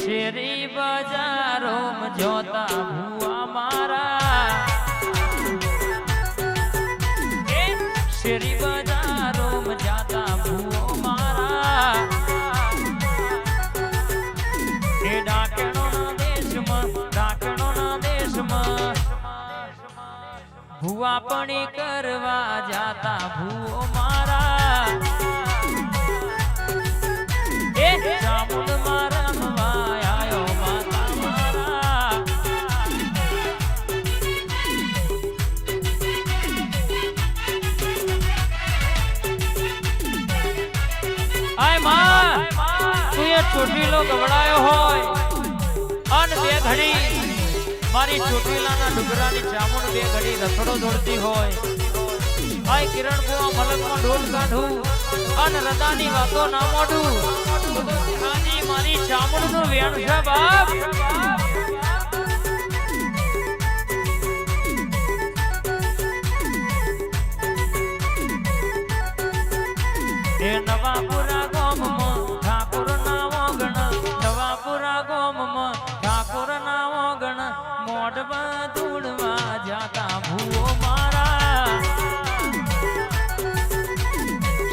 શેરી બજારો જોતા ભુવા મારા શેરી બજારો જાતા ભુવો મારા એ ડાકણોના દેશમાં ભુવા પણી કરવા જાતા ભુવો મારા એ ચામુંડ મારા આયો માતા મારા આય માં તું એ ચોટીલો ગવડાયો હોય અને બે ઘડી મારી ચોટીલાના ડુગરાની ચામુંડ બે ઘડી રખડો દોડતી હોય આય કિરણ બુઆ મલકમાં ઢોલ કાઢું અને રદાની વાતો ના મોઢું આજી મારી ચામુંડ નું વેણ છે બાપ એ નવાપુરા ગામમાં ઠાકોર ના ઓગણ નવાપુરા ગામમાં ઠાકોર ના ઓગણ મોઢમાં ધૂળવા જાતા ભૂવો મારા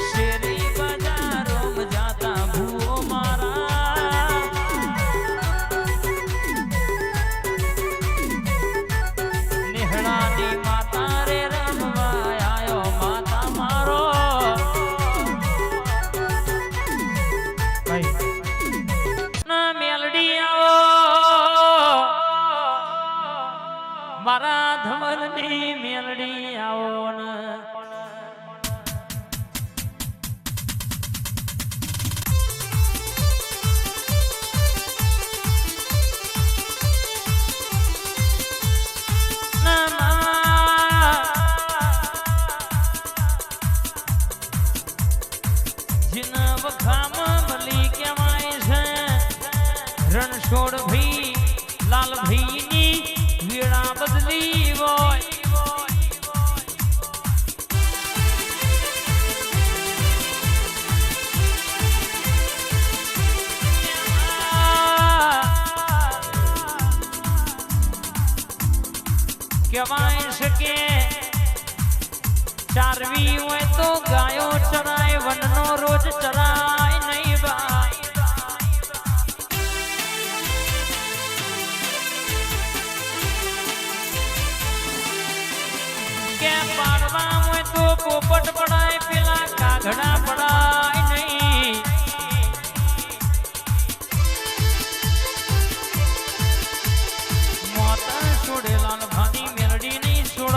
શેરી બજારો જાતા ભૂવો મારા નિહળાની માતા રે રમવા આયો માતા મારો મારા ધવલની મેલડી આવો ને જીના વખામાં બલી કહેવાય છે રણછોડ ભાઈ લાલ ભાઈ ની વીણા બદલી હોય કહેવાય છે કે ચારવી હોય તો ગાયો ચરાય વનનો રોજ ચરાય નહીં બાય કે પાડવા હોય તો પોપટ પડાય પેલા કાગડા પડાય નહીં મોત છોડેલા ભાની મેલડી નહીં છોડ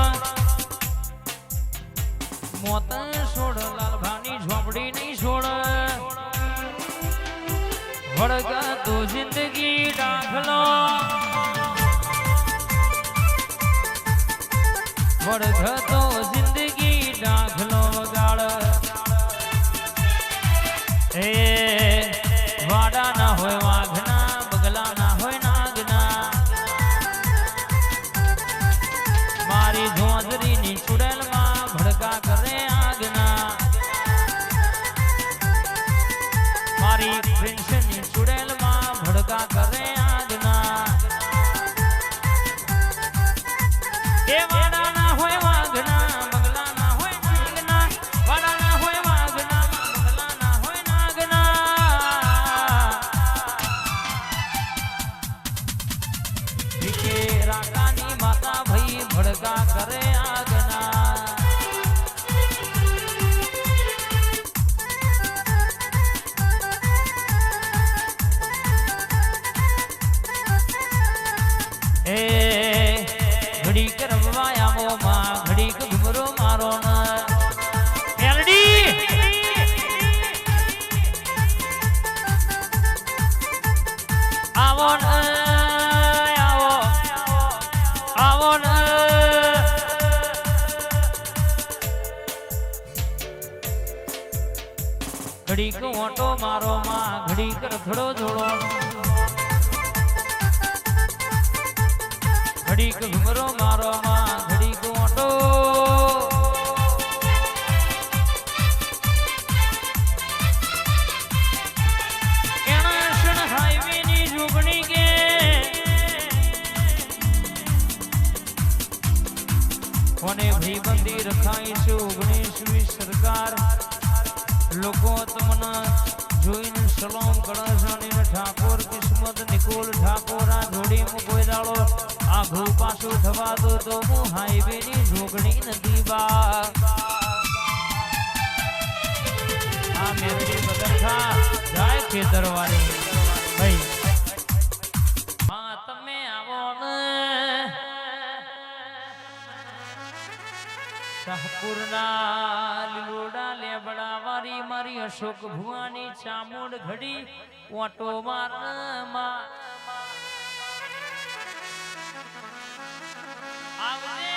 મોત છોડેલા ભાની ઝોપડી નહીં છોડ વળગા તો જિંદગી દાખલો વળગતો જિંદગી દાખલો વગાડ એ વાડા ના હોય વાઘના બગલા ના હોય નાગના મારી ધોંધરીની ચુડેલમાં ભડકા કરે આગના મારી પ્રિન્સની ચુડેલમાં ભડકા કરે આગના એ વાડા ના હોય વાઘના બગલા ના હોય નાગના વાડા ના હોય વાઘના બગલા ના હોય નાગના વિકે રાકાની માતા ભાઈ ભડકા કરે આગના એ ઘડીક રમવા આવો માં ઘડીક ઘુમરો મારો ના મેલડી આવો ને આવો આવો ને ઘડીક ઓટો મારો માં ઘડીક રખડો જોડો ઘડીક ઘુમરો મારો માં ઘડીક ઓટો એના હાઈવે ની જોગણી બંદી રખાઈ છે 19મી સરકાર લોકો તમને જોઈને સલામ કરે છે અને ઠાકોર કિસ્મત નિકોલ ઠાકોર આ જોડીમાં કોઈ દાડો આઘું પાછું થવા દો તો હું હાઈવે ની જોગણી નથી બા આ મેમરી બદરખા જાય ખેતરવાળી ભાઈ હા તમે આવો ને શાહપુરના લીલોડા લેબડા વારી મારી અશોક ભુવાની ચામુંડ ઘડી ઓટો મારમાં આવને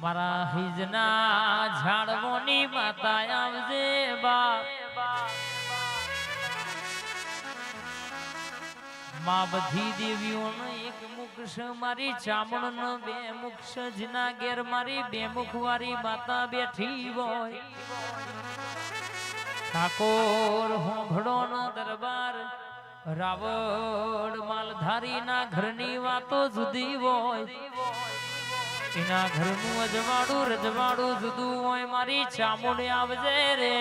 મારા હિજના ઝાડવોની માતા આવજે બા માં બધી દેવીઓનો એક મુખ છે મારી ચામડનો બે મુખ છે જીના ઘેર મારી બે મુખ વાળી માતા બેઠી હોય ઠાકોર હોંભળો નો દરબાર રાવણ માલધારી ના ઘરની વાતો જુદી હોય એના ઘરનું અજવાડું રજવાડું જુદું હોય મારી ચામુંડ આવજે રે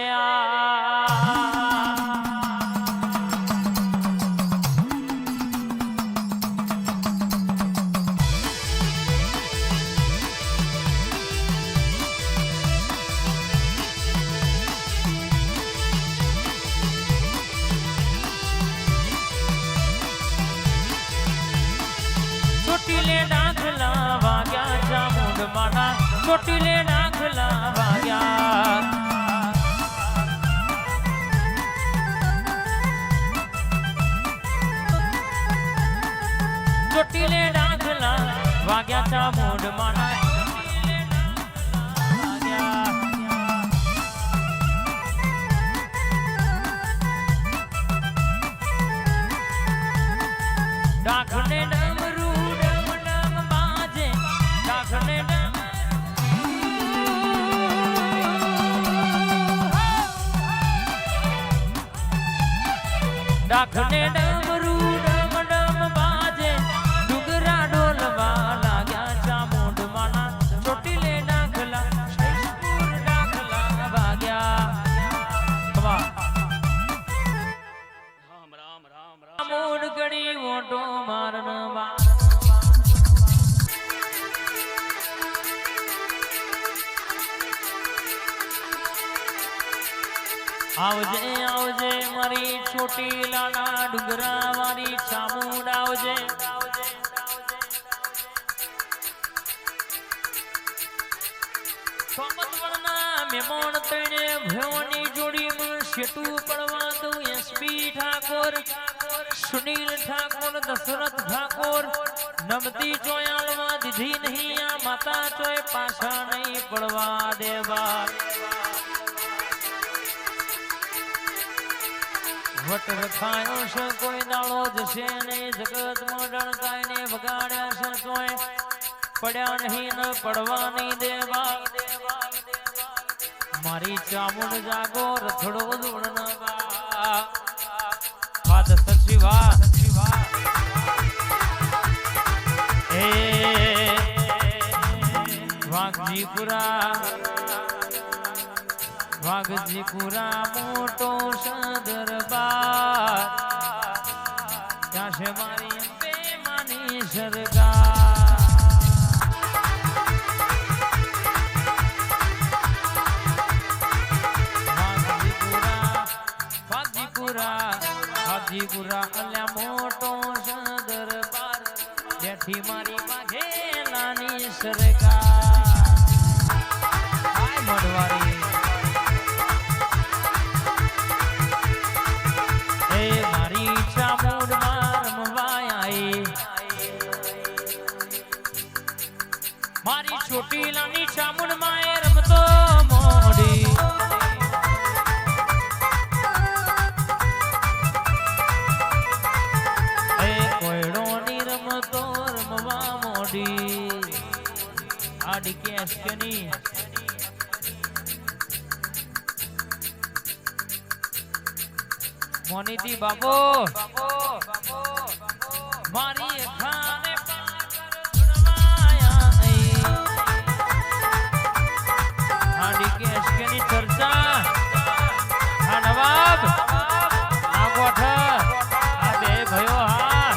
ચોટીલે ડાંખલા વાગ્યા ચામુંડ માના ચોટીલે ડાંખલા વાગ્યા ચોટીલે ડાંખલા વાગ્યા ચામુંડ માના ડાંખને ડમરું ડમ ડમ બાજે ડાંખને ડાંખને ડમરું ડમ ડમ બાજે ડુગરા ડોલવા લાગ્યા ચામુંડ માના ચોટીલે ડાંખલા શૈશપુર ડાંખલા વાગ્યા રામ રામ રામ રામ મોડ ગડી ઓટો મારનવા આવજે આવજે મારી ચોટીલાના ડુંગરા વાળી ચામુંડ આવજે સોમતવરના મેમોણ તણે ભયોની જોડીમાં શેટું પડવા દઉં એસપી ઠાકોર સુનિલ ઠાકોર દશરથ ઠાકોર નમતી ચોયાળમાં દીધી નહીં આ માતા ચોય પાછા નહીં પડવા દેવા વટ રખાયો છે કોઈ દાડો જશે નહીં જગતમાં ડણકાઈને વગાડ્યા છે તોય પડ્યા નહીં ન પડવા નહીં દેવા મારી ચામુંડ જાગો રથડો દોડનવા વાદ સચી વાહ એ વાઘજીપુરા મોટો સદરબાર ત્યાં છે મારી અંબે માની સરકાર વાઘજીપુરા અલ્યા મોટો સદરબાર જેથી મારી વાઘેલાની સરકાર મઢવારી મારી ચોટીલાની ચામુંડ માં રમતો મોડી એ કોયડો ની રમતો રમવા મોડી આડી કેસની મોનીજી બાબો મારી ખાને હાડી કે એસકેની ચર્ચા આ નવાબ આ ગોઠ આ બે ભયો હા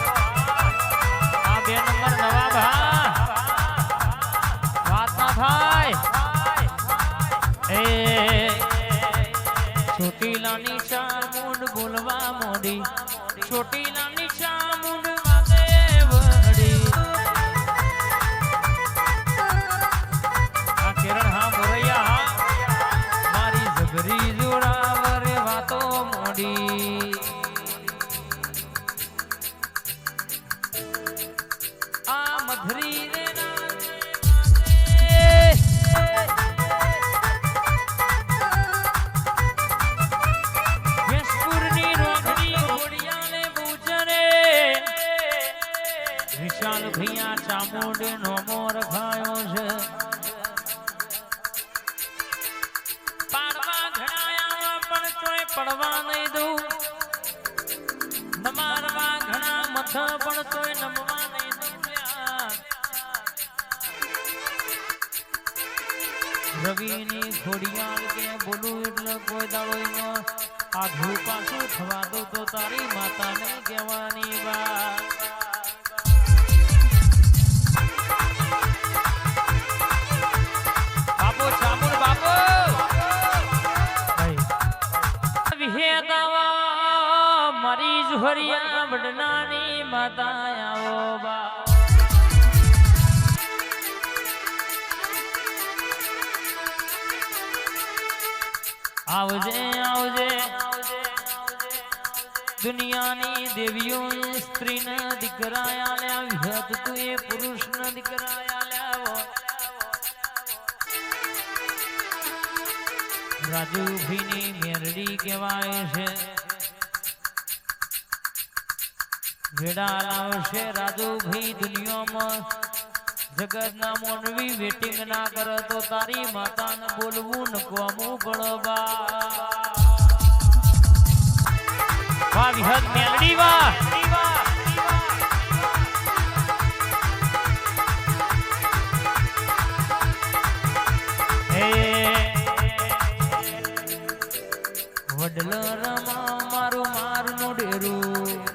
આ બે નંબર નવાબ હા વાત ના થાય એ ચોટીલાની ચામુંડ બોલવા મોડી ચોટીલાની ચામુંડ વાતે વડી આ કિરણ હા મોરૈયા હા મારી જબરી જોડાવરે વાતો મોડી આ મધરી રે વિશાલ ભૈયા ચામુંડ નો મોર ખાયો છે પાડવા ઘણા પણ તોય પડવા નહીં દઉં નમારવા ઘણા મથ પણ તોય નમવા નહીં દઉં રવિની ઘોડિયાળ કે બોલું એટલે કોઈ દાડો એનો આઘું પાછું થવા દો તો તારી માતાને કહેવાની વાત મારી જોહરિયા વડનાની માતા આવો બા આવજે આવજે દુનિયાની દેવીઓ સ્ત્રીને દીકરા આલ્યા વિહત તું એ પુરુષને દીકરા આલ્યા રાજુભાઈની મેરડી કહેવાય છે વેડા લાવશે રાજુભાઈ દુનિયામાં જગતના મોનવી વેટિંગ ના કરે તો તારી માતાને બોલવું નકવામું પડવા વાહ વિહત મેરડી વાહ વડલ રમા મારું મારનું ડેરું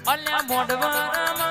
અલ્યા મોઢવા